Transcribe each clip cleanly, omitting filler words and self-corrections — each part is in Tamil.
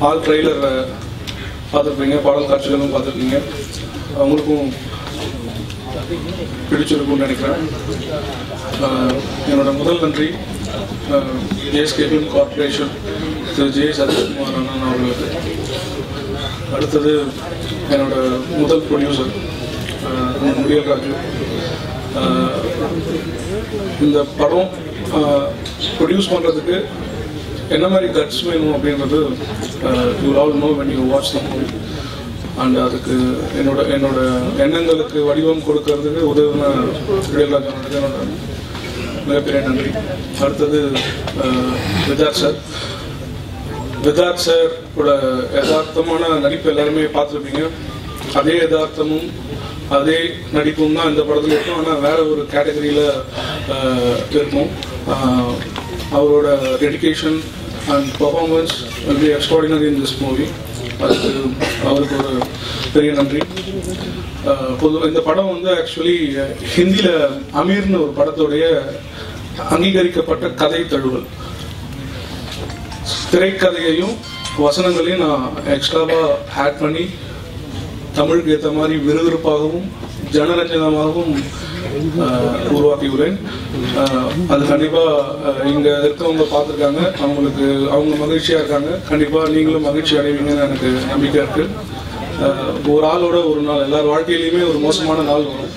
ஆல் ட்ரெய்லர் பார்த்துருப்பீங்க, பாடல் காட்சிகளும் பார்த்துருப்பீங்க. அவங்களுக்கும் பிடிச்சிருக்கும்னு நினைக்கிறேன். என்னோட முதல் நன்றி ஜேஎஸ்கே ஃபிலிம் கார்பரேஷன் திரு ஜே சத்யகுமார் அண்ணன் அவர்களுக்கு. அடுத்தது என்னோட முதல் ப்ரொடியூசர் முடியல் ராஜு. இந்த படம் ப்ரொடியூஸ் பண்ணுறதுக்கு என்ன மாதிரி கட்ஸ் வேணும் அப்படின்றது you all know when you watch the movie. And அதுக்கு என்னோட எண்ணங்களுக்கு வடிவம் கொடுக்கறதுக்கு உதவின முடியல்ராஜனுக்கு என்னோட மிகப்பெரிய நன்றி. அடுத்தது விதார்த் சாரோட யதார்த்தமான நடிப்பு எல்லாருமே பார்த்துருப்பீங்க. அதே யதார்த்தமும் அதே நடிப்பும் தான் இந்த படத்தில் இருக்கும், ஆனால் வேற ஒரு கேட்டகரியில் இருக்கும். அவரோட dedication and performance will be extraordinary in this movie. அதுக்கு அவருக்கு ஒரு பெரிய நன்றி. பொதுவாக இந்த படம் வந்து ஆக்சுவலி ஹிந்தியில் அமீர்னு ஒரு படத்துடைய அங்கீகரிக்கப்பட்ட கதை தழுவல். திரைக்கதையையும் வசனங்களையும் நான் எக்ஸ்ட்ராவாக ஆட் பண்ணி தமிழுக்கு ஏற்ற மாதிரி விறுவிறுப்பாகவும் ஜனரஞ்சனமாகவும் உருவாக்கியுள்ளேன். அது கண்டிப்பாக இங்கே இருக்கவங்க பார்த்துருக்காங்க, அவங்க மகிழ்ச்சியாக இருக்காங்க. கண்டிப்பாக நீங்களும் மகிழ்ச்சி அடைவீங்கன்னு எனக்கு நம்பிக்கை இருக்கு. ஒரு ஆளோட ஒரு நாள் எல்லார் வாழ்க்கையிலையுமே ஒரு மோசமான நாள் வரும்.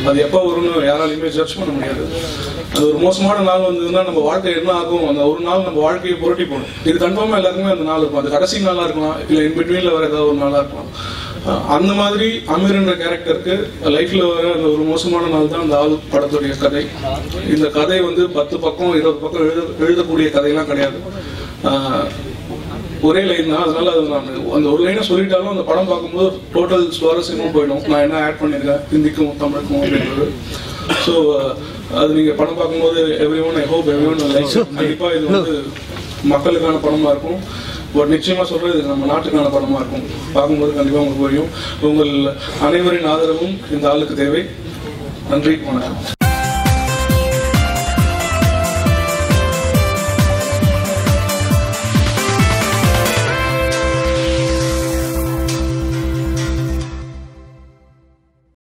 அது எப்போ வரும்னு யாராலையுமே ஜட்ஜ் பண்ண முடியாது. அது ஒரு மோசமான நாள் வந்ததுன்னா நம்ம வாழ்க்கை என்ன ஆகும், அந்த ஒரு நாள் நம்ம வாழ்க்கையை புரட்டி போடும். இது கன்ஃபார்மாக எல்லாருக்குமே அந்த நாள் இருக்கும். அது கடைசி நாளாக இருக்கலாம், இல்லை இன்பிட்வீனில் வர ஏதாவது ஒரு நாளாக இருக்கலாம். அந்த மாதிரி அமீர் என்ற கேரக்டருக்கு லைஃப்ல வர அந்த ஒரு மோசமான நாள் தான் அந்த ஆள் படத்துடைய கதை. இந்த கதை வந்து 10 பக்கம் 20 பக்கம் எழுதக்கூடிய கதையெல்லாம் கிடையாது. ஒரே லைன் தான். அதனால அது நான் அந்த ஒரு லைனை சொல்லிட்டாலும் அந்த படம் பார்க்கும்போது டோட்டல் சுவாரஸ்யமும் போயிடும். நான் என்ன ஆட் பண்ணியிருக்கேன் ஹிந்திக்கும் தமிழுக்கும் அப்படின்றது. ஸோ அது நீங்கள் படம் பார்க்கும்போது everyone I hope everyone like. கண்டிப்பாக இது வந்து மக்களுக்கான படமாக இருக்கும். பட் நிச்சயமாக சொல்கிறது இது நம்ம நாட்டுக்கான படமாக இருக்கும். பார்க்கும்போது கண்டிப்பாக உங்களுக்கு புரியும். உங்கள் அனைவரின் ஆதரவும் இந்த ஆளுக்கு தேவை. நன்றி, வணக்கம்.